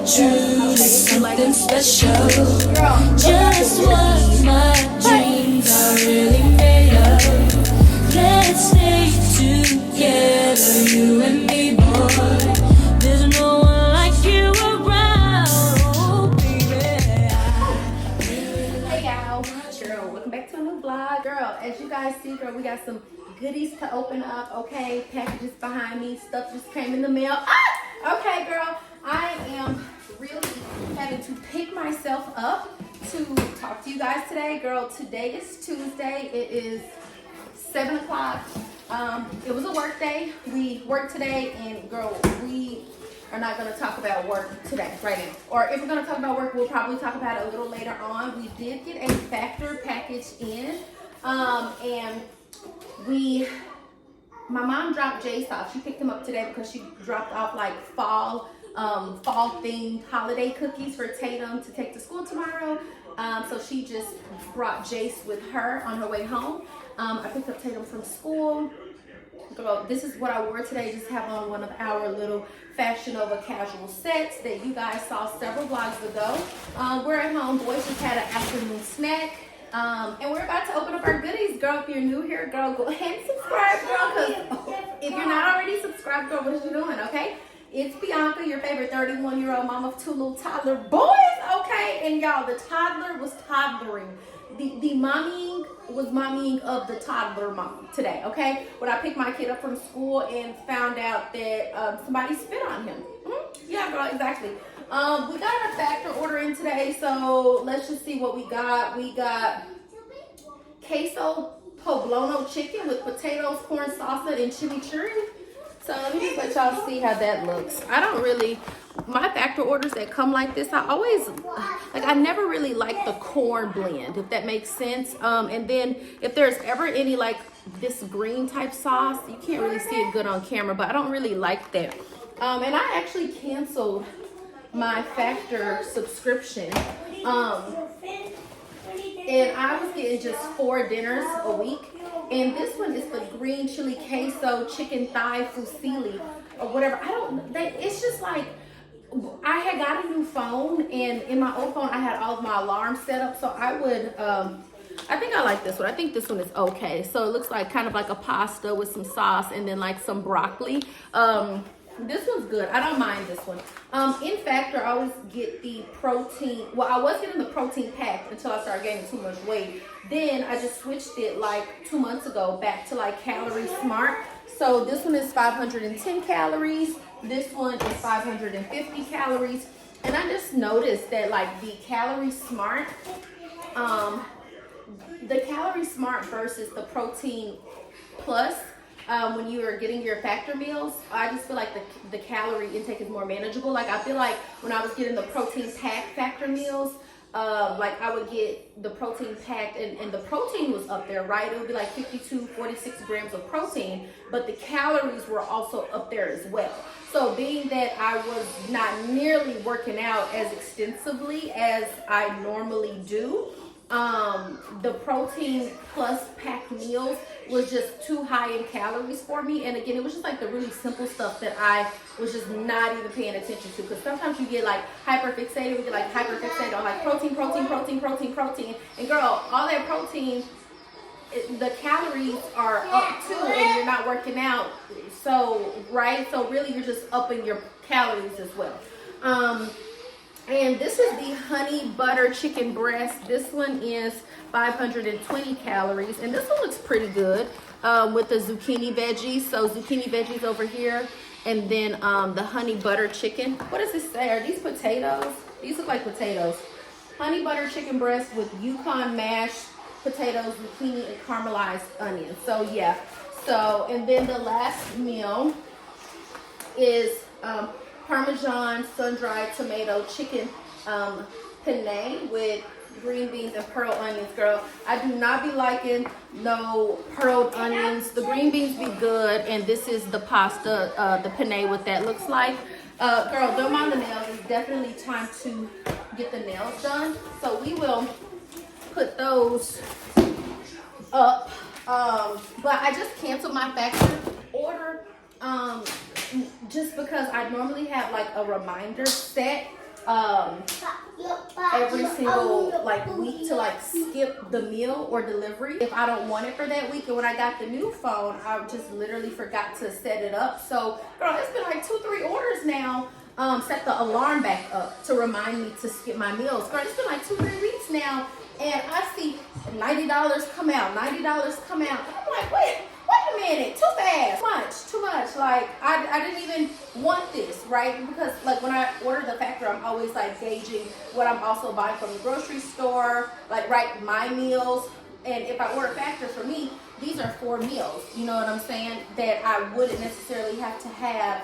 truly something special. Just what my dreams are really made of. Let's stay together, you and me, boy. There's no one like you around, oh, baby. Hey y'all, girl, welcome back to a new vlog. Girl, as you guys see, girl, we got some goodies to open up. Okay, packages behind me, stuff just came in the mail. Okay, girl, I am really having to pick myself up to talk to you guys today. Girl, today is Tuesday. It is 7 o'clock. It was a work day. We worked today, and girl, we are not going to talk about work today, right now. Or if we're going to talk about work, we'll probably talk about it a little later on. We did get a factor package in, and my mom dropped Jace off. She picked him up today because she dropped off like fall themed holiday cookies for Tatum to take to school tomorrow. So she just brought Jace with her on her way home. I picked up Tatum from school. Girl, this is what I wore today. Just have on one of our little Fashion Nova casual sets that you guys saw several vlogs ago. We're at home. Boys just had an afternoon snack. And we're about to open up our goodies. Girl, if you're new here, girl, go ahead and subscribe, girl. Because if you're not already subscribed, girl, what are you doing, okay? It's Bianca, your favorite 31-year-old mom of two little toddler boys, okay? And y'all, the toddler was toddlering. The mommying was mommying of the toddler mom today, okay? When I picked my kid up from school and found out that somebody spit on him. Yeah, girl, exactly. We got a factor order in today, so let's just see what we got. We got queso poblano chicken with potatoes, corn salsa, and chimichurri. So let me just let y'all see how that looks. I don't really, my factor orders that come like this, I never really like the corn blend, if that makes sense. And then if there's ever any like this green type sauce, you can't really see it good on camera, but I don't really like that. And I actually canceled my factor subscription. And I was getting just 4 dinners a week. And this one is the green chili queso chicken thigh fusilli or whatever. It's just like, I had got a new phone, and in my old phone I had all of my alarms set up. So I think I like this one. I think this one is okay. So it looks like kind of like a pasta with some sauce and then like some broccoli. This one's good. I don't mind this one. In Factor, I always get the protein. Well, I was getting the protein pack until I started gaining too much weight. Then I just switched it like 2 months ago back to like Calorie Smart. So this one is 510 calories. This one is 550 calories. And I just noticed that like the Calorie Smart versus the Protein Plus, when you are getting your factor meals, I just feel like the calorie intake is more manageable. Like I feel like when I was getting the protein pack factor meals, like I would get the protein packed and the protein was up there, right? It would be like 46 grams of protein, but the calories were also up there as well. So being that I was not nearly working out as extensively as I normally do, the protein plus packed meals was just too high in calories for me. And again, it was just like the really simple stuff that I was just not even paying attention to, because sometimes you get like hyperfixated. We get like hyperfixated on like protein. And girl, all that protein, the calories are up too, and you're not working out. So right, so really you're just upping your calories as well. And this is the honey butter chicken breast. This one is 520 calories. And this one looks pretty good with the zucchini veggies. So zucchini veggies over here. And then the honey butter chicken. What does this say? Are these potatoes? These look like potatoes. Honey butter chicken breast with Yukon mashed potatoes, zucchini, and caramelized onions. So yeah. So, and then the last meal is Parmesan sun-dried tomato chicken penne with green beans and pearl onions. Girl, I do not be liking no pearled onions. The green beans be good, and this is the pasta, the penne, what that looks like. Girl, don't mind the nails. It's definitely time to get the nails done. So we will put those up. But I just canceled my factor order just because I normally have like a reminder set every single like week to like skip the meal or delivery if I don't want it for that week. And when I got the new phone, I just literally forgot to set it up. So girl, it's been like 2-3 orders now. Set the alarm back up to remind me to skip my meals. Girl, it's been like 2-3 weeks now, and I see $90 come out, $90 come out. I'm like, wait a minute, too fast, too much. Like I didn't even want this, right? Because like when I order the factor, I'm always like gauging what I'm also buying from the grocery store, like right, my meals. And if I order factor for me, these are 4 meals, you know what I'm saying, that I wouldn't necessarily have to have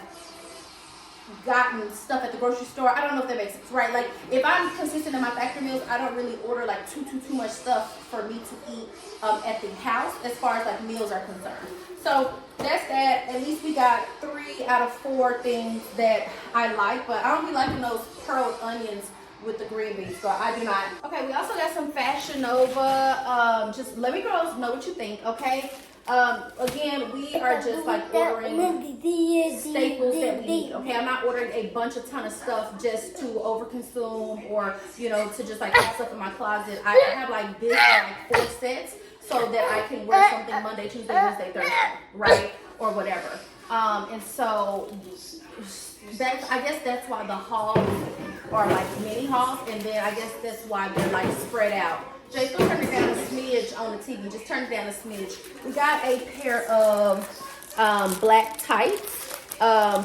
gotten stuff at the grocery store. I don't know if that makes sense, right? Like if I'm consistent in my factory meals, I don't really order like too much stuff for me to eat at the house as far as like meals are concerned. So that's that. At least we got 3 out of 4 things that I like, but I don't be liking those pearled onions with the green beans, so I do not. Okay, we also got some Fashion Nova. Just let me girls know what you think, okay? Again, we are just like ordering staples that we need, okay? I'm not ordering a ton of stuff just to overconsume or, you know, to just like have stuff in my closet. I have like this like 4 sets so that I can wear something Monday, Tuesday, Wednesday, Thursday, right? Or whatever. And so I guess that's why the hauls are like mini hauls, and then I guess that's why they're like spread out. Jay, still turn it down a smidge on the TV. Just turn it down a smidge. We got a pair of black tights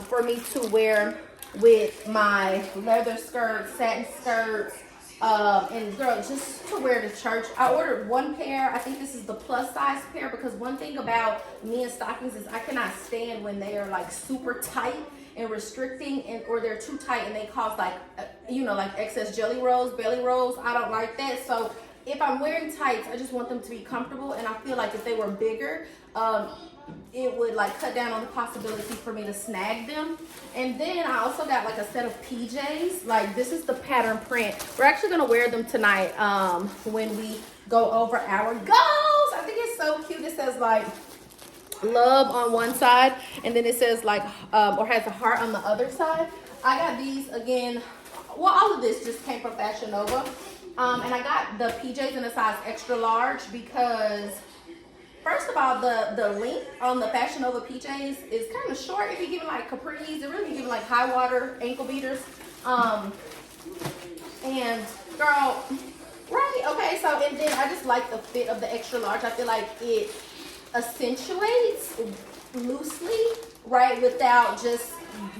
for me to wear with my leather skirts, satin skirts, and girl, just to wear to church. I ordered 1 pair. I think this is the plus size pair, because one thing about me and stockings is I cannot stand when they are like super tight and restricting, and or they're too tight and they cause like you know, like excess jelly rolls, belly rolls. I don't like that. So if I'm wearing tights, I just want them to be comfortable, and I feel like if they were bigger, it would like cut down on the possibility for me to snag them. And then I also got like a set of PJs. Like this is the pattern print. We're actually gonna wear them tonight when we go over our goals. I think it's so cute. It says like love on one side, and then it says like or has a heart on the other side. I got these again. Well, all of this just came from Fashion Nova. And I got the PJs in a size extra large because, first of all, the length on the Fashion Nova PJs is kind of short. It be giving like capris. It really be giving like high water ankle beaters. And girl, right? Okay, so and then I just like the fit of the extra large. I feel like it accentuates loosely, right, without just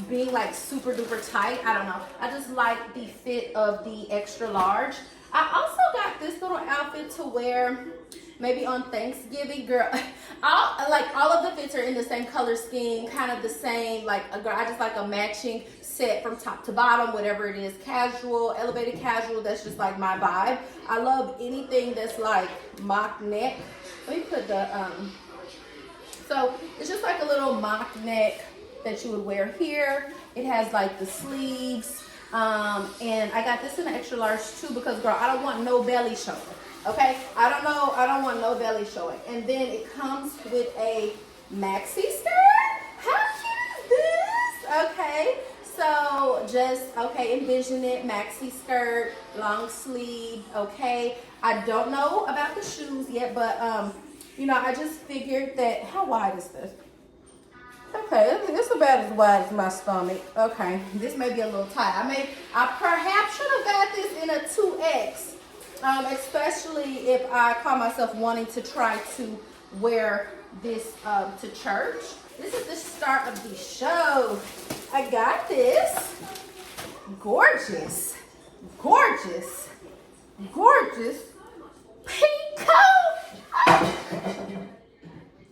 being like super duper tight. I don't know. I just like the fit of the extra large. I also got this little outfit to wear maybe on Thanksgiving, girl. All of the fits are in the same color scheme, kind of the same. Like, girl, I just like a matching set from top to bottom, whatever it is, casual, elevated casual. That's just like my vibe. I love anything that's like mock neck. Let me put the so it's just like a little mock neck that you would wear here. It has like the sleeves. And I got this in an extra large too because girl, I don't want no belly showing. Okay, I don't want no belly showing. And then it comes with a maxi skirt. How cute is this? Okay, so just envision it, maxi skirt, long sleeve. Okay, I don't know about the shoes yet, but you know, I just figured that. How wide is this? Okay, it's about as wide as my stomach. Okay, this may be a little tight. I perhaps should have got this in a 2X, especially if I call myself wanting to try to wear this to church. This is the start of the show. I got this gorgeous Peacoat.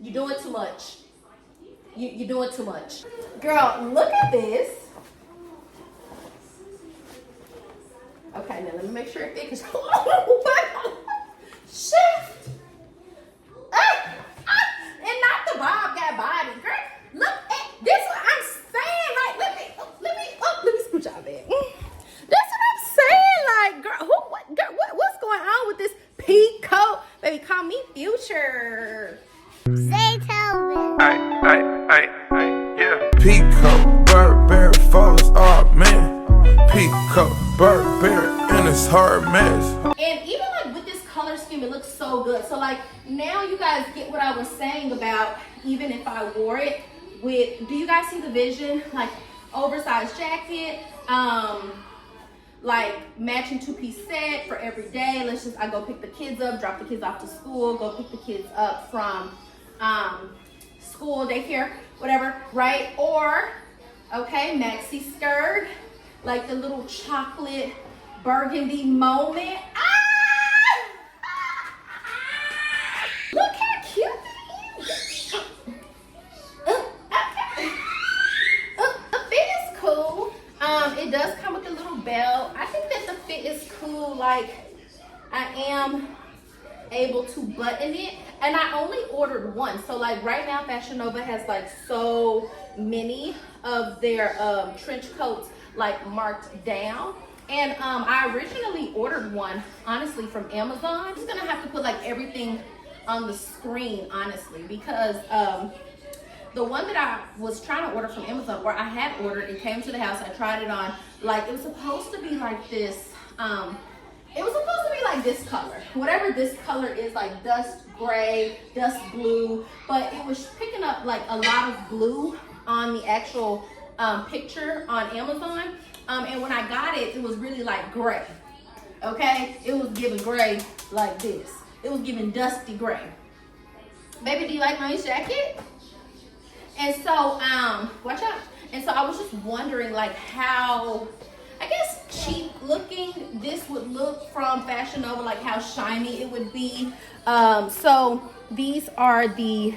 You're doing too much. You're doing too much. Girl, look at this. Okay, now let me make sure it fits. Shift. And not the bob got body. Girl, look at this what I'm saying. Like, let me scooch out there. That's what I'm saying. Like, girl, what's going on with this Peacoat? Baby, call me Future. Say tell me. Yeah. Peacoat, Burberry, falls, oh man. Peacoat, Burberry, and it's her mess. And even like with this color scheme, it looks so good. So like now you guys get what I was saying about even if I wore it with, do you guys see the vision? Like oversized jacket, like matching two-piece set for every day. Let's just, I go pick the kids up, drop the kids off to school, go pick the kids up from school, daycare, whatever, right? Or, okay, maxi skirt, like the little chocolate burgundy moment. Look how cute it is. The fit is cool. It does come with a little belt. I think that the fit is cool. Like I am able to button it, and I only ordered one. So like right now Fashion Nova has like so many of their trench coats like marked down, and I originally ordered one honestly from Amazon. I'm just gonna have to put like everything on the screen honestly, because the one that I was trying to order from Amazon, or I had ordered, it came to the house, I tried it on, like it was supposed to be like this, it was supposed to be like this color, whatever this color is, like dust gray, dust blue, but it was picking up like a lot of blue on the actual picture on Amazon, and when I got it, it was really like gray, okay? It was giving gray like this. It was giving dusty gray. Baby, do you like my jacket? And so, watch out. And so I was just wondering like how, I guess cheap looking this would look from Fashion Nova, like how shiny it would be. So these are the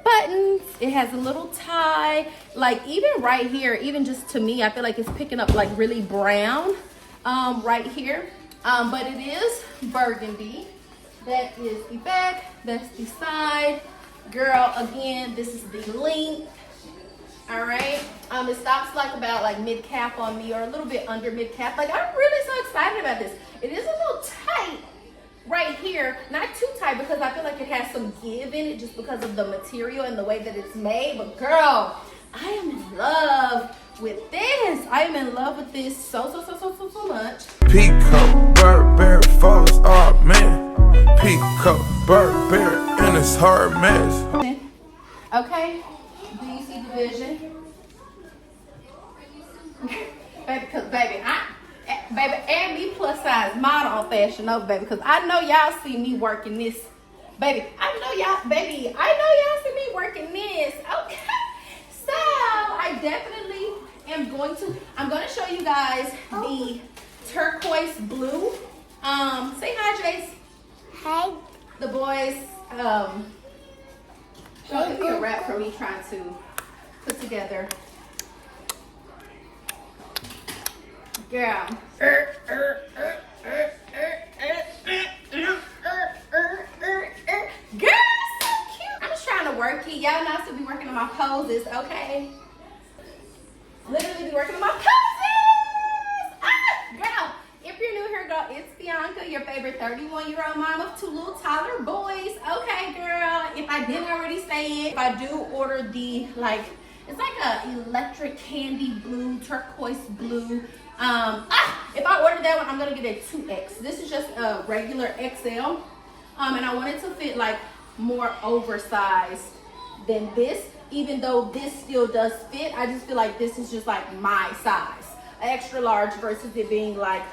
buttons. It has a little tie. Like even right here, even just to me, I feel like it's picking up like really brown right here. But it is burgundy. That is the back, that's the side. Girl, again, this is the length. All right. It stops like about like mid-calf on me, or a little bit under mid-calf. Like I'm really so excited about this. It is a little tight right here. Not too tight, because I feel like it has some give in it just because of the material and the way that it's made. But girl, I am in love with this. I am in love with this so much. Peacoat, Burberry, falls off, man. Peacoat, Burberry, and it's her mess. Okay, do you see the vision? Baby, because baby, and me plus size model on Fashion Nova, baby, because I know y'all see me working this. Baby, I know y'all see me working this. Okay, so I definitely am I'm going to show you guys the turquoise blue. Say hi, Jace. Hi. The boys, don't give me a wrap for me trying to put together. Girl. Girl, so cute. I'm just trying to work it. Y'all know I still be working on my poses, okay? Literally be working on my poses. Girl. If you're new here, girl, it's Bianca, your favorite 31-year-old mom of two little toddler boys. Okay, girl, if I didn't already say it, if I do order the, like, it's like a electric candy blue, turquoise blue. If I order that one, I'm gonna get a 2X. This is just a regular XL. And I want it to fit like more oversized than this, even though this still does fit. I just feel like this is just like my size, extra large, versus it being like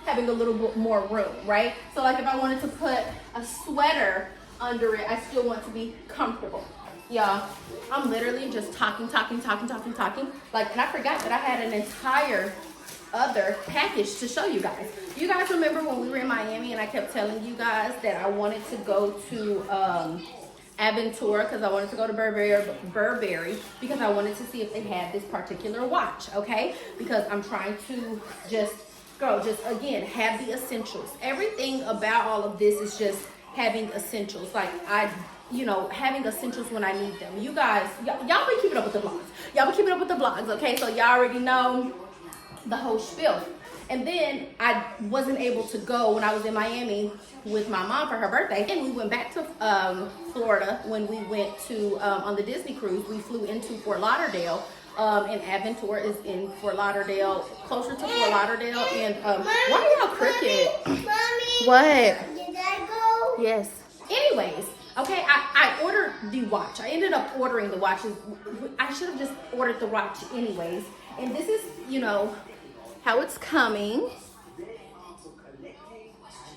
having a little bit more room, right? So like if I wanted to put a sweater under it, I still want to be comfortable. Y'all, I'm literally just talking. Like, and I forgot that I had an entire other package to show you guys. You guys remember when we were in Miami and I kept telling you guys that I wanted to go to Aventura, because I wanted to go to Burberry because I wanted to see if they had this particular watch, okay? Because I'm trying to just again have the essentials. Everything about all of this is just having essentials. Like having essentials when I need them. You guys, y'all be keeping up with the vlogs. Okay? So y'all already know the whole spiel. And then I wasn't able to go when I was in Miami with my mom for her birthday. And we went back to Florida when we went to on the Disney cruise. We flew into Fort Lauderdale and Aventura is in Fort Lauderdale, closer to Fort Lauderdale. And why are y'all cricket? Mommy, What? did I go? Yes. Anyways, okay, I ordered the watch. I ended up ordering the watch. I should have just ordered the watch anyways. And this is, you know, how it's coming.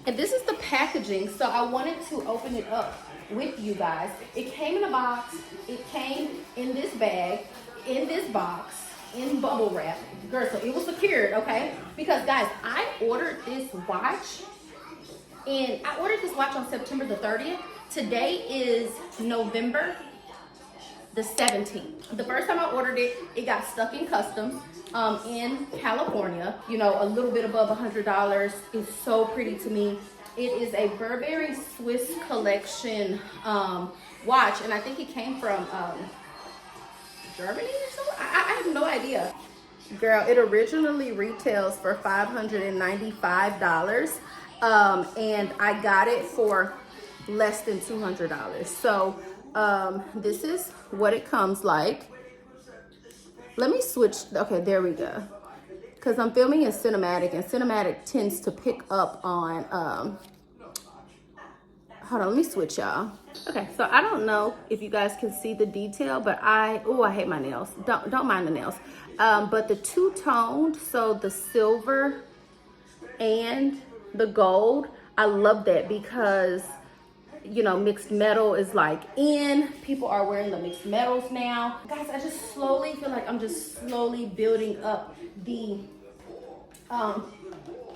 And this is the packaging. So I wanted to open it up with you guys. It came in a box. It came in this bag, in this box, in bubble wrap. Girl, so it was secured, okay? Because guys, I ordered this watch, and I ordered this watch on September the 30th. Today is November the 17th. The first time I ordered it, it got stuck in customs in California, you know, a little bit above $100. It's so pretty to me. It is a Burberry Swiss collection watch, and I think it came from Germany or something. I have no idea. Girl, it originally retails for $595, and I got it for less than $200. So this is what it comes like. Let me switch. Okay, there we go. Because I'm filming in cinematic, and cinematic tends to pick up on hold on, let me switch, y'all. Okay, so I don't know if you guys can see the detail, but I hate my nails. Don't mind the nails. But the two-toned, so the silver and the gold, I love that because, you know, mixed metal is like in. People are wearing the mixed metals now. Guys, I just slowly feel like I'm just slowly building up the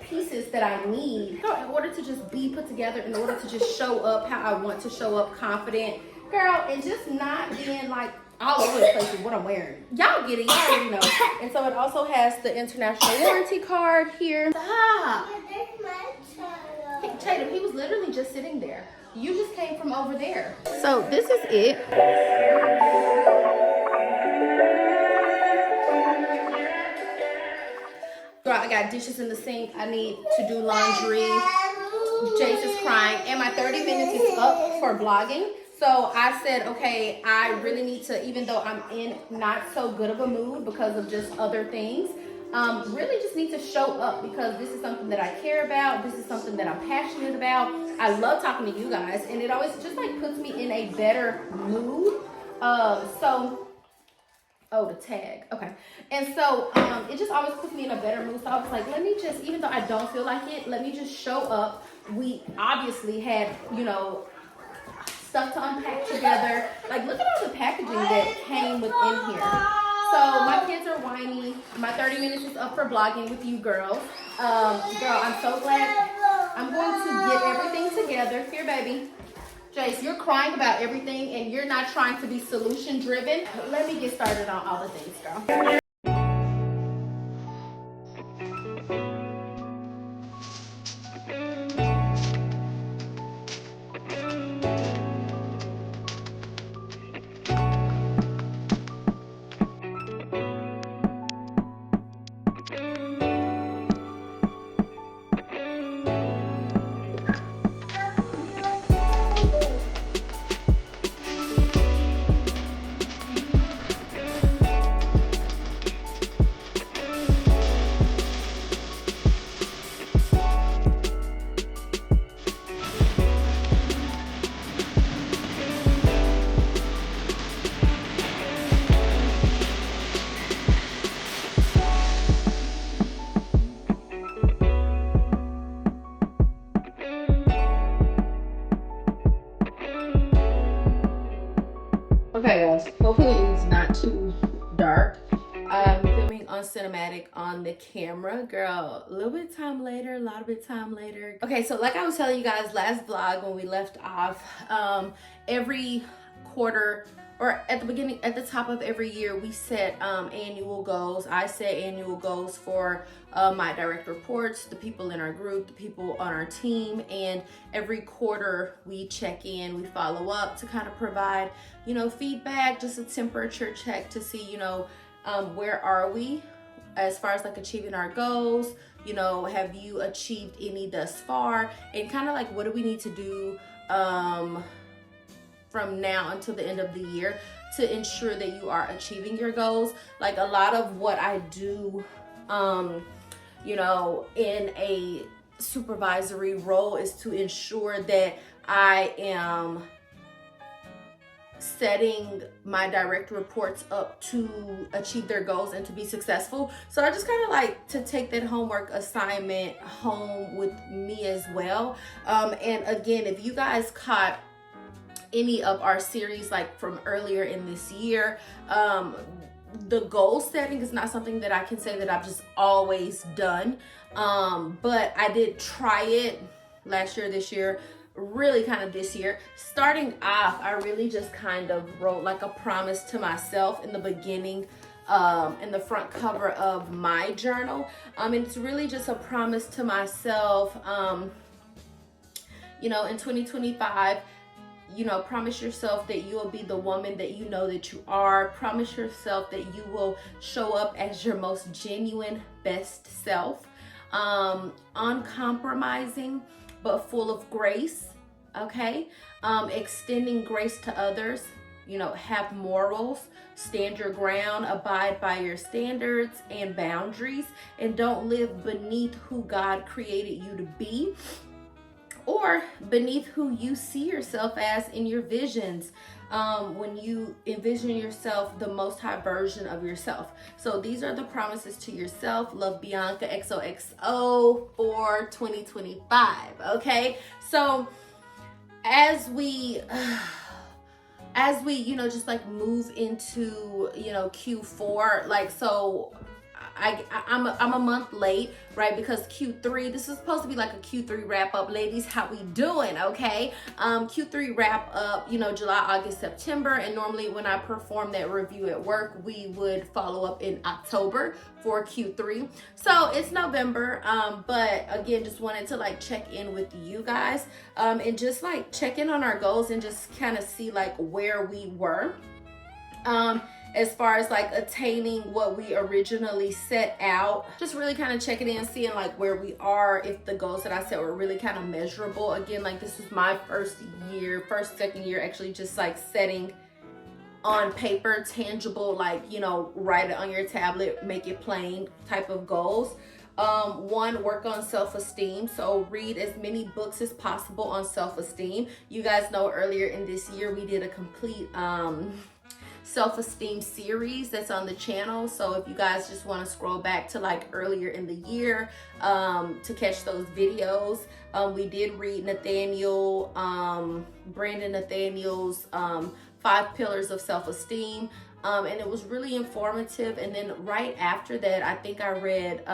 pieces that I need in order to just be put together, in order to just show up how I want to show up, confident, girl, and just not being like all over the place with what I'm wearing. Y'all get it, y'all already know. And so it also has the international warranty card here. Stop. Hey, Tatum, he was literally just sitting there. You just came from over there. So this is it. Girl, I got dishes in the sink. I need to do laundry. Jace is crying. And my 30 minutes is up for vlogging. So I said, okay, I really need to, even though I'm in not so good of a mood because of just other things, really just need to show up because this is something that I care about. This is something that I'm passionate about. I love talking to you guys, and it always just like puts me in a better mood. The tag, okay. And so it just always puts me in a better mood. So I was like, let me just, even though I don't feel like it, let me just show up. We obviously had, you know, stuff to unpack together. Like, look at all the packaging that came within here. So my kids are whiny. My 30 minutes is up for vlogging with you girls. Girl, I'm so glad. I'm going to get everything together. Here, baby. Jace, you're crying about everything and you're not trying to be solution driven. Let me get started on all the things, girl. Okay guys, hopefully it's not too dark. I'm filming on cinematic on the camera. Girl, a little bit of time later, a lot of time later. Okay, so like I was telling you guys last vlog when we left off, every quarter or at the top of every year, we set annual goals. I set annual goals for my direct reports, the people in our group, the people on our team, and every quarter we check in, we follow up to kind of provide, you know, feedback, just a temperature check to see, you know, where are we as far as like achieving our goals, you know, have you achieved any thus far, and kind of like what do we need to do from now until the end of the year to ensure that you are achieving your goals. Like a lot of what I do, you know, in a supervisory role is to ensure that I am setting my direct reports up to achieve their goals and to be successful. So I just kind of like to take that homework assignment home with me as well. And again, if you guys caught any of our series like from earlier in this year, the goal setting is not something that I can say that I've just always done. But I did try it last year, this year, really kind of this year. Starting off, I really just kind of wrote like a promise to myself in the beginning, in the front cover of my journal. And it's really just a promise to myself, you know, in 2025, you know, promise yourself that you will be the woman that you know that you are. Promise yourself that you will show up as your most genuine, best self. Uncompromising, but full of grace, okay? Extending grace to others, you know, have morals, stand your ground, abide by your standards and boundaries, and don't live beneath who God created you to be, or beneath who you see yourself as in your visions, when you envision yourself the most high version of yourself. So these are the promises to yourself. Love, Bianca, XOXO for 2025. Okay, so as we you know, just like move into, you know, Q4, like, so I'm a month late, right? Because Q3, this is supposed to be like a Q3 wrap up. Ladies, how we doing? Okay. Q3 wrap up, you know, July, August, September. And normally when I perform that review at work, we would follow up in October for Q3. So it's November. But again, just wanted to like check in with you guys, and just like check in on our goals and just kind of see like where we were. As far as like attaining what we originally set out, just really kind of checking in, seeing like where we are, if the goals that I set were really kind of measurable. Again, like this is my second year actually just like setting on paper, tangible, like, you know, write it on your tablet, make it plain type of goals. One, work on self-esteem. So read as many books as possible on self-esteem. You guys know earlier in this year, we did a complete, self-esteem series that's on the channel. So if you guys just want to scroll back to like earlier in the year, to catch those videos, we did read Brandon Nathaniel's 5 Pillars of Self-Esteem, and it was really informative. And then right after that, I think I read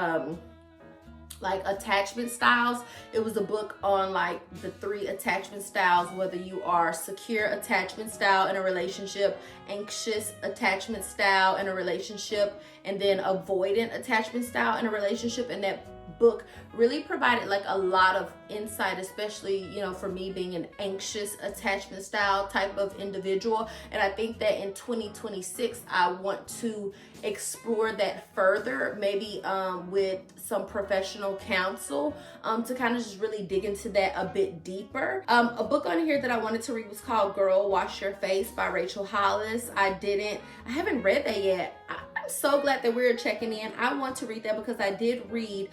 like attachment styles. It was a book on like the 3 attachment styles, whether you are secure attachment style in a relationship, anxious attachment style in a relationship, and then avoidant attachment style in a relationship. And that book really provided like a lot of insight, especially, you know, for me being an anxious attachment style type of individual. And I think that in 2026, I want to explore that further, maybe with some professional counsel, to kind of just really dig into that a bit deeper. A book on here that I wanted to read was called Girl, Wash Your Face by Rachel Hollis. I haven't read that yet. I'm so glad that we're checking in. I want to read that because I did read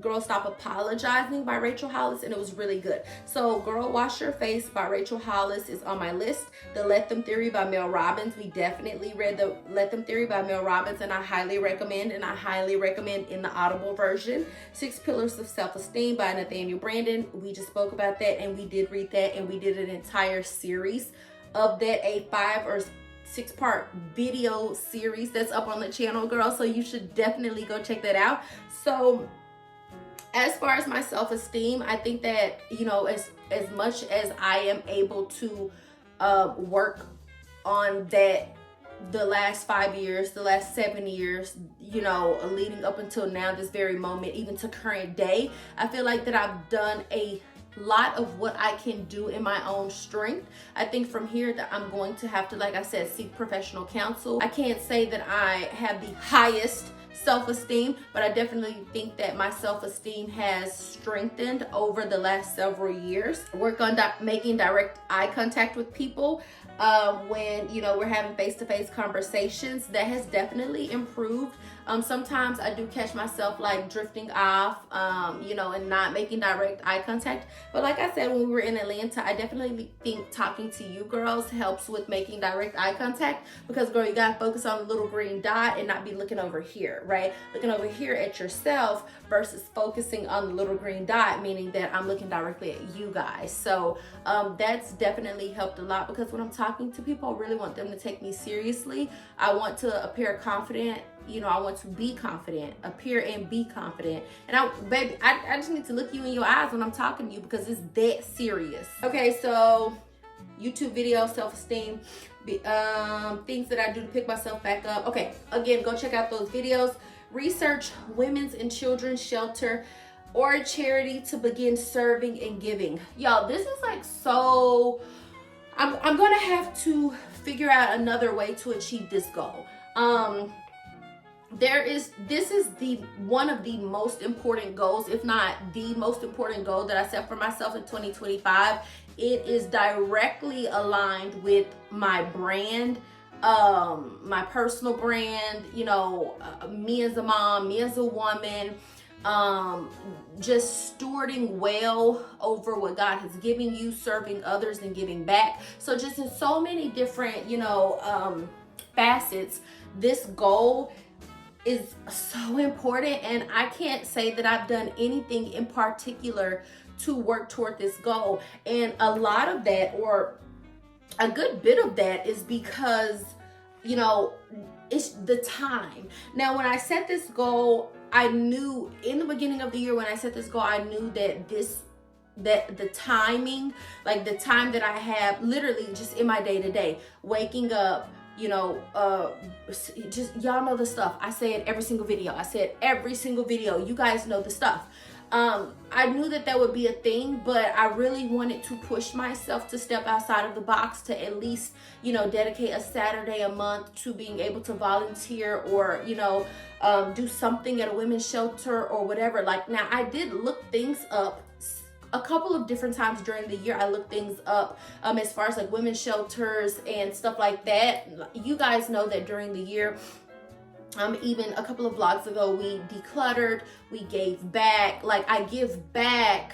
Girl, Stop Apologizing by Rachel Hollis, and it was really good. So Girl, Wash Your Face by Rachel Hollis is on my list. The Let Them Theory by Mel Robbins. We definitely read the Let Them Theory by Mel Robbins, and I highly recommend in the Audible version. 6 Pillars of Self-Esteem by Nathaniel Branden. We just spoke about that, and we did read that, and we did an entire series of that, a 5 or 6-part video series that's up on the channel, girl. So you should definitely go check that out. So as far as my self-esteem, I think that, you know, as much as I am able to work on that the last 5 years, the last 7 years, you know, leading up until now, this very moment, even to current day, I feel like that I've done a lot of what I can do in my own strength. I think from here that I'm going to have to, like I said, seek professional counsel. I can't say that I have the highest self-esteem, but I definitely think that my self-esteem has strengthened over the last several years. Work on making direct eye contact with people when, you know, we're having face-to-face conversations. That has definitely improved. Sometimes I do catch myself like drifting off, you know, and not making direct eye contact. But like I said, when we were in Atlanta, I definitely think talking to you girls helps with making direct eye contact, because girl, you gotta focus on the little green dot and not be looking over here, right? Looking over here at yourself versus focusing on the little green dot, meaning that I'm looking directly at you guys. So that's definitely helped a lot, because when I'm talking to people, I really want them to take me seriously. I want to appear confident. You know, I want to be confident, appear and be confident. And I just need to look you in your eyes when I'm talking to you, because it's that serious. Okay, so YouTube video, self-esteem, things that I do to pick myself back up. Okay, again, go check out those videos. Research women's and children's shelter or a charity to begin serving and giving. Y'all, this is like so, I'm gonna have to figure out another way to achieve this goal. This is one of the most important goals, if not the most important goal that I set for myself in 2025. It is directly aligned with my brand, my personal brand, you know, me as a mom, me as a woman, just stewarding well over what God has given you, serving others and giving back. So just in so many different, you know, facets, this goal is so important, and I can't say that I've done anything in particular to work toward this goal. And a lot of that, or a good bit of that, is because, you know, it's the time. Now, when I set this goal, I knew in the beginning of the year, when I set this goal, I knew that the timing, like the time that I have literally just in my day-to-day, waking up, you know, just y'all know the stuff. I say it every single video. You guys know the stuff. I knew that would be a thing, but I really wanted to push myself to step outside of the box, to at least, you know, dedicate a Saturday a month to being able to volunteer, or, you know, do something at a women's shelter or whatever. Like, now I did look things up a couple of different times during the year. I looked things up as far as like women's shelters and stuff like that. You guys know that during the year, even a couple of vlogs ago, we decluttered, we gave back. Like, I give back,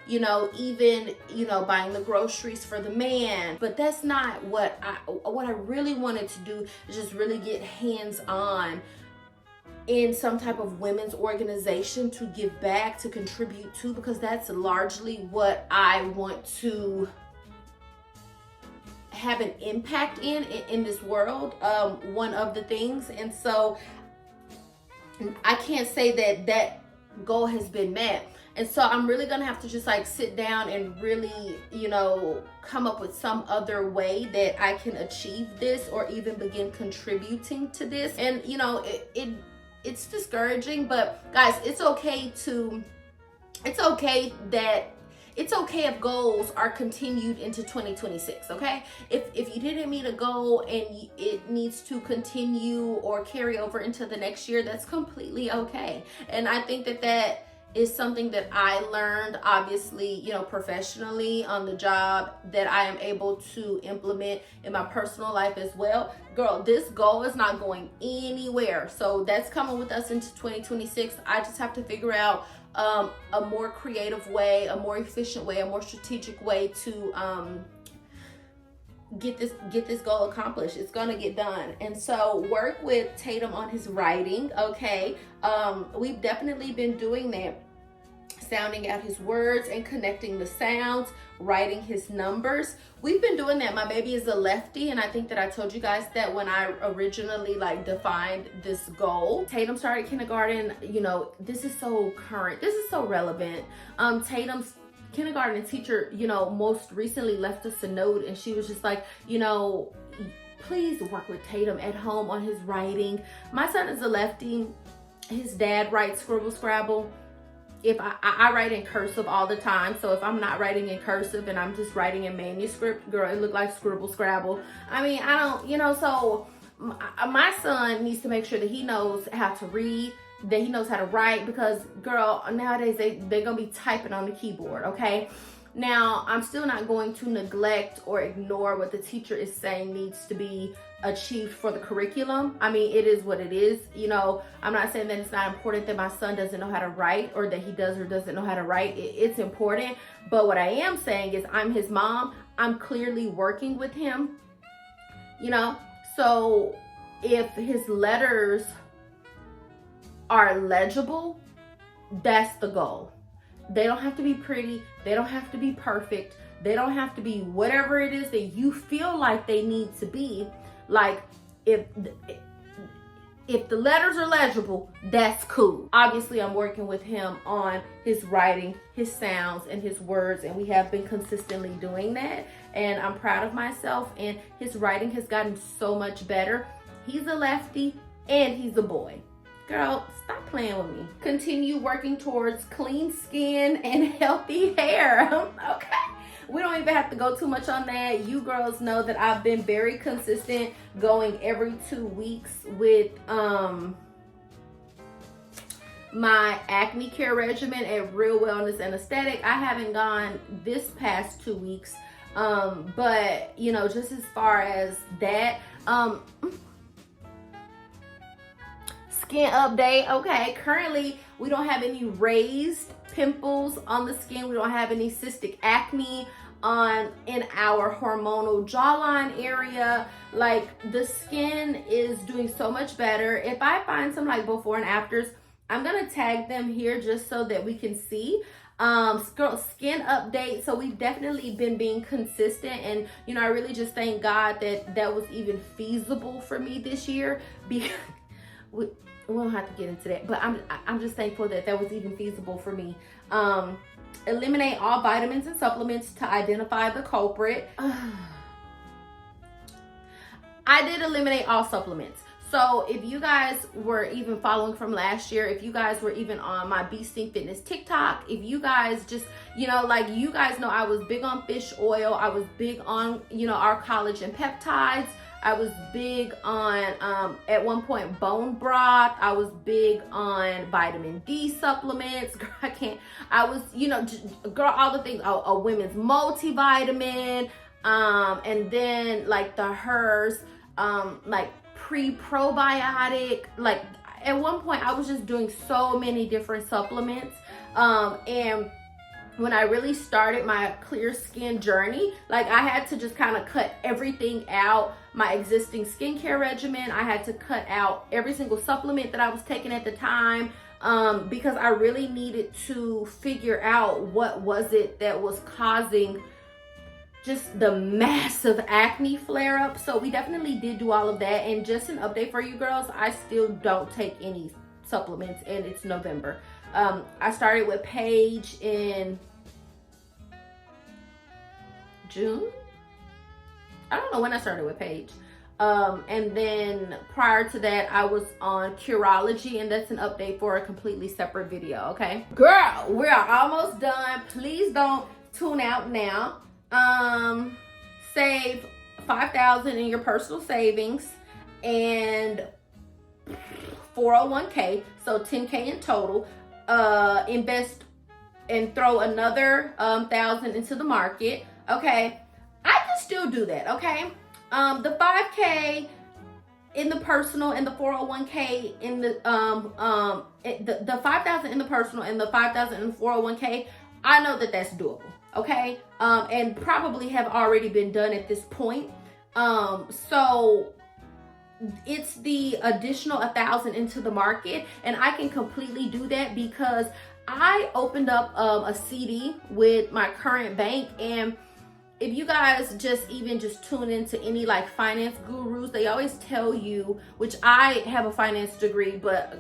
you know, even, you know, buying the groceries for the man. But that's not what I really wanted to do, is just really get hands-on in some type of women's organization to give back, to contribute to, because that's largely what I want to have an impact in this world, one of the things. And so I can't say that goal has been met. And so I'm really gonna have to just like sit down and really, you know, come up with some other way that I can achieve this, or even begin contributing to this. And you know, it's discouraging, but guys, it's okay if goals are continued into 2026, okay? If you didn't meet a goal and it needs to continue or carry over into the next year, that's completely okay. And I think that is something that I learned, obviously, you know, professionally on the job, that I am able to implement in my personal life as well. Girl, this goal is not going anywhere. So that's coming with us into 2026. I just have to figure out a more creative way, a more efficient way, a more strategic way to get this goal accomplished. It's gonna get done. And so work with Tatum on his writing, okay? We've definitely been doing that, sounding out his words and connecting the sounds, writing his numbers. We've been doing that. My baby is a lefty, and I think that I told you guys that when I originally like defined this goal. Tatum started kindergarten. You know, this is so current, this is so relevant. Tatum's kindergarten teacher, you know, most recently left us a note, and she was just like, you know, please work with Tatum at home on his writing. My son is a lefty. His dad writes Scribble Scrabble. If I write in cursive all the time, so if I'm not writing in cursive and I'm just writing in manuscript, girl, it looked like Scribble Scrabble. I mean, I don't, you know, so my son needs to make sure that he knows how to read, that he knows how to write, because girl, nowadays they're gonna be typing on the keyboard, okay? Now, I'm still not going to neglect or ignore what the teacher is saying needs to be achieved for the curriculum. I mean, it is what it is. You know, I'm not saying that it's not important that my son doesn't know how to write, or that he does or doesn't know how to write. It's important. But what I am saying is, I'm his mom. I'm clearly working with him, you know? So if his letters are legible, that's the goal. They don't have to be pretty. They don't have to be perfect. They don't have to be whatever it is that you feel like they need to be. Like, if the letters are legible, that's cool. Obviously, I'm working with him on his writing, his sounds, and his words, and we have been consistently doing that. And I'm proud of myself, and his writing has gotten so much better. He's a lefty, and he's a boy. Girl, stop playing with me. Continue working towards clean skin and healthy hair. Okay. We don't even have to go too much on that. You girls know that I've been very consistent, going every 2 weeks with my acne care regimen at Real Wellness and Aesthetic. I haven't gone this past 2 weeks. But you know, just as far as that, skin update. Okay, currently we don't have any raised pimples on the skin. We don't have any cystic acne in our hormonal jawline area. Like, the skin is doing so much better. If I find some like before and afters, I'm gonna tag them here just so that we can see. Skin update. So we've definitely been being consistent, and you know, I really just thank God that was even feasible for me this year, because we don't have to get into that, but I'm just thankful that was even feasible for me. Eliminate all vitamins and supplements to identify the culprit. I did eliminate all supplements. So if you guys were even following from last year, if you guys were even on my Beesting Fitness TikTok, if you guys just, you know, like, you guys know I was big on fish oil. I was big on, you know, our collagen peptides. I was big on, at one point, bone broth. I was big on vitamin D supplements. Girl, I was, you know, girl, all the things, a women's multivitamin, and then like the hers, like pre-probiotic. Like, at one point I was just doing so many different supplements, and when I really started my clear skin journey, like, I had to just kind of cut everything out, my existing skincare regimen. I had to cut out every single supplement that I was taking at the time, because I really needed to figure out what was it that was causing just the massive acne flare up. So we definitely did do all of that. And just an update for you girls, I still don't take any supplements, and it's November. I started with Paige in June. I don't know when I started with Paige. And then prior to that, I was on Curology, and that's an update for a completely separate video, okay? Girl, we are almost done. Please don't tune out now. Save $5,000 in your personal savings and 401k, so $10K in total. Invest and throw another $1,000 into the market. Okay, I can still do that. Okay, the 5K in the personal and the 401k in the the 5,000 in the personal and the 5,000 in the 401k. I know that that's doable. Okay, and probably have already been done at this point. So it's the additional 1,000 into the market, and I can completely do that because I opened up a CD with my current bank. And if you guys just tune into any like finance gurus, they always tell you, which I have a finance degree, but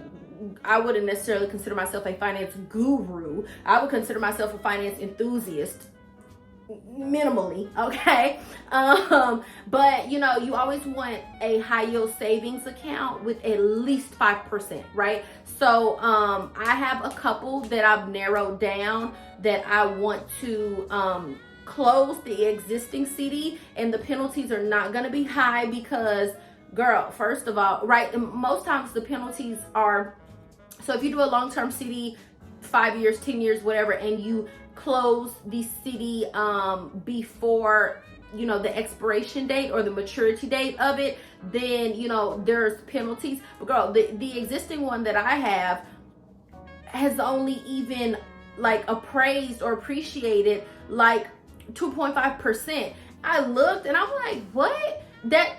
I wouldn't necessarily consider myself a finance guru. I would consider myself a finance enthusiast, minimally, okay? But you know, you always want a high yield savings account with at least 5%, right? So I have a couple that I've narrowed down that I want to close the existing CD, and the penalties are not going to be high because girl, first of all, right, most times the penalties are, so if you do a long-term CD, 5 years, 10 years, whatever, and you close the CD before, you know, the expiration date or the maturity date of it, then, you know, there's penalties. But girl, the existing one that I have has only even like appraised or appreciated like 2.5%. I looked and I'm like, what? They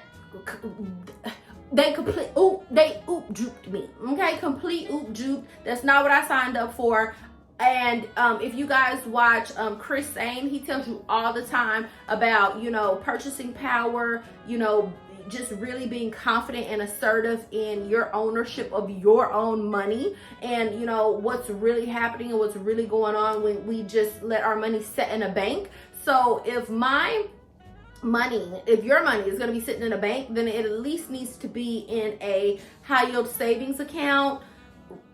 oop duped me. Okay, complete oop dupe. That's not what I signed up for. And if you guys watch Chris Sane, he tells you all the time about, you know, purchasing power, you know, just really being confident and assertive in your ownership of your own money, and you know what's really happening and what's really going on when we just let our money sit in a bank. So if your money is going to be sitting in a bank, then it at least needs to be in a high yield savings account,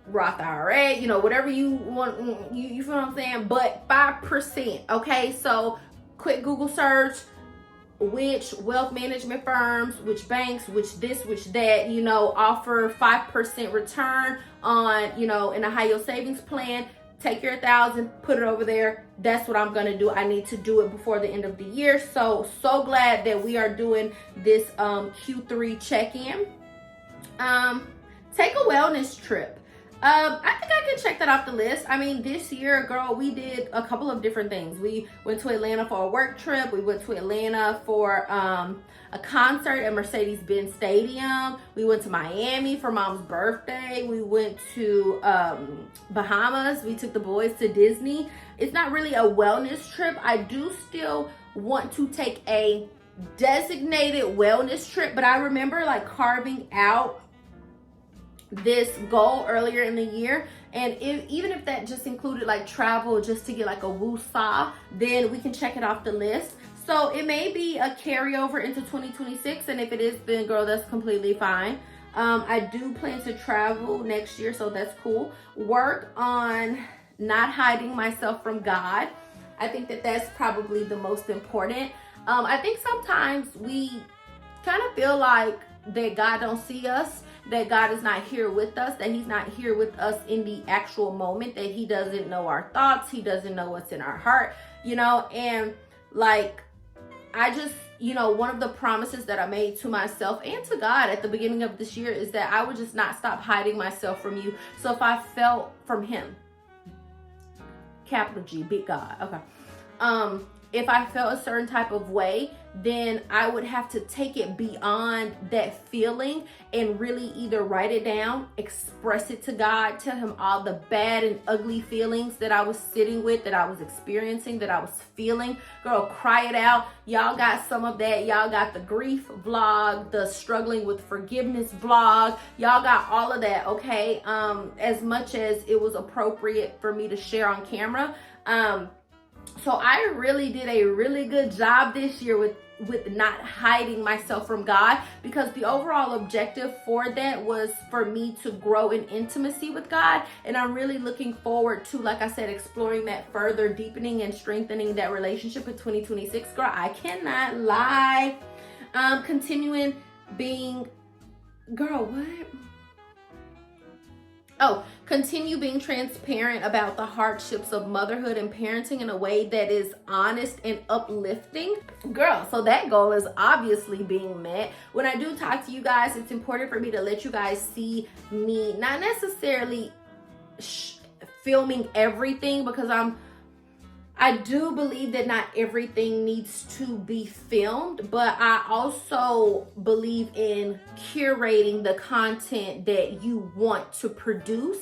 Roth IRA, you know, whatever you want, you feel what I'm saying? But 5%, okay? So quick Google search, which wealth management firms, which banks, which this, which that, you know, offer 5% return on, you know, in a high yield savings plan. Take your 1,000, put it over there. That's what I'm gonna do. I need to do it before the end of the year. So glad that we are doing this Q3 check-in. Take a wellness trip. I think I can check that off the list. I mean, this year, girl, we did a couple of different things. We went to Atlanta for a work trip. We went to Atlanta for a concert at Mercedes-Benz Stadium. We went to Miami for Mom's birthday. We went to Bahamas. We took the boys to Disney. It's not really a wellness trip. I do still want to take a designated wellness trip, but I remember like carving out this goal earlier in the year, and even if that just included like travel just to get like a woo-saw, then we can check it off the list. So it may be a carryover into 2026, and if it is, then girl, that's completely fine. I do plan to travel next year, so that's cool. Work on not hiding myself from God. I think that that's probably the most important. I think sometimes we kind of feel like that God don't see us, that God is not here with us, that he's not here with us in the actual moment, that he doesn't know our thoughts, he doesn't know what's in our heart, you know. And like, I just, you know, one of the promises that I made to myself and to God at the beginning of this year is that I would just not stop hiding myself from you. So if I felt from him, capital G, big God, okay, if I felt a certain type of way, then I would have to take it beyond that feeling and really either write it down, express it to God, tell him all the bad and ugly feelings that I was sitting with, that I was experiencing, that I was feeling. Girl, cry it out. Y'all got some of that. Y'all got the grief vlog, the struggling with forgiveness vlog. Y'all got all of that, okay? As much as it was appropriate for me to share on camera. So I really did a really good job this year with not hiding myself from God, because the overall objective for that was for me to grow in intimacy with God. And I'm really looking forward to, like I said, exploring that further, deepening and strengthening that relationship in 2026. Girl, I cannot lie. Continuing being, girl, what? Oh, continue being transparent about the hardships of motherhood and parenting in a way that is honest and uplifting. Girl, so that goal is obviously being met. When I do talk to you guys, it's important for me to let you guys see me, not necessarily filming everything, because I do believe that not everything needs to be filmed, but I also believe in curating the content that you want to produce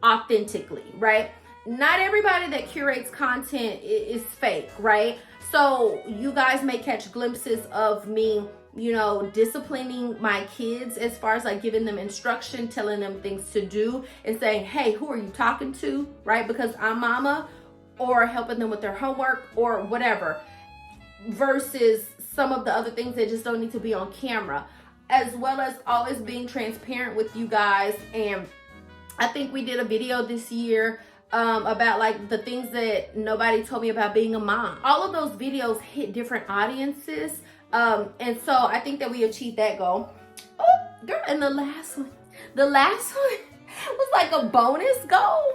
authentically, right? Not everybody that curates content is fake, right? So you guys may catch glimpses of me, you know, disciplining my kids as far as like giving them instruction, telling them things to do, and saying, hey, who are you talking to, right? Because I'm mama, or helping them with their homework or whatever, versus some of the other things that just don't need to be on camera, as well as always being transparent with you guys. And I think we did a video this year about like the things that nobody told me about being a mom. All of those videos hit different audiences. And so I think that we achieved that goal. Girl, and the last one was like a bonus goal.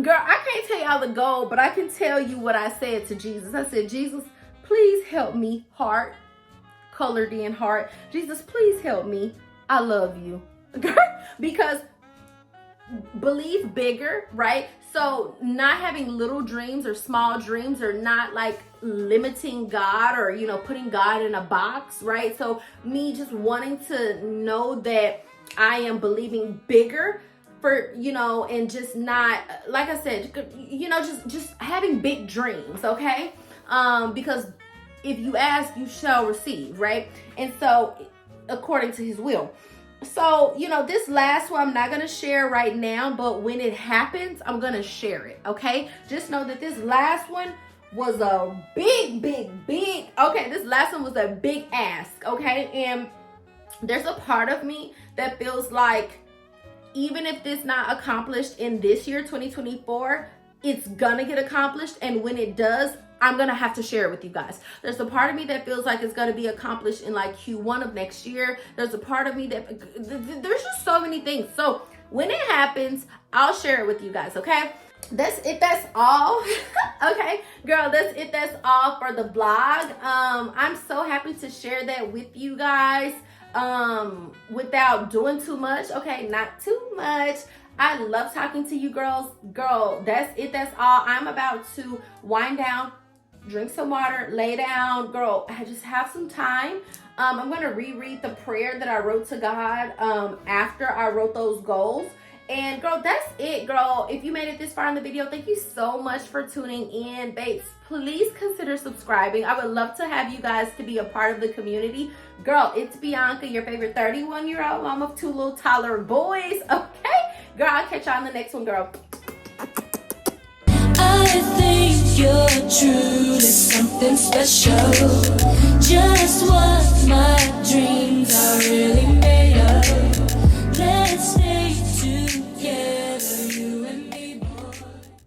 Girl, I can't tell y'all the goal, but I can tell you what I said to Jesus. I said, Jesus, please help me, heart, colored in heart. Jesus, please help me. I love you. Because believe bigger, right? So not having little dreams or small dreams, or not like limiting God, or, you know, putting God in a box, right? So me just wanting to know that I am believing bigger for, you know, and just not, like I said, you know, just having big dreams, okay? Because if you ask, you shall receive, right? And so according to his will. So, you know, this last one I'm not going to share right now, but when it happens, I'm going to share it, okay? Just know that this last one was a big, okay, this last one was a big ask, okay? And there's a part of me that feels like even if this not accomplished in this year, 2024, it's gonna get accomplished. And when it does, I'm gonna have to share it with you guys. There's a part of me that feels like it's gonna be accomplished in like Q1 of next year. There's a part of me that, there's just so many things. So when it happens, I'll share it with you guys, okay? That's it, that's all. Okay, girl, that's it, that's all for the vlog. I'm so happy to share that with you guys without doing too much. Okay, not too much. I love talking to you girls. Girl, that's it, that's all. I'm about to wind down, drink some water, lay down. Girl, I just have some time. I'm gonna reread the prayer that I wrote to God after I wrote those goals. And girl, that's it, girl. If you made it this far in the video, thank you so much for tuning in. Babes, please consider subscribing. I would love to have you guys to be a part of the community. Girl, it's Bianca, your favorite 31-year-old mom of 2 little toddler boys, okay? Girl, I'll catch y'all on the next one, girl. I think you're truly something special. Just what my dreams are really made of. Let's stay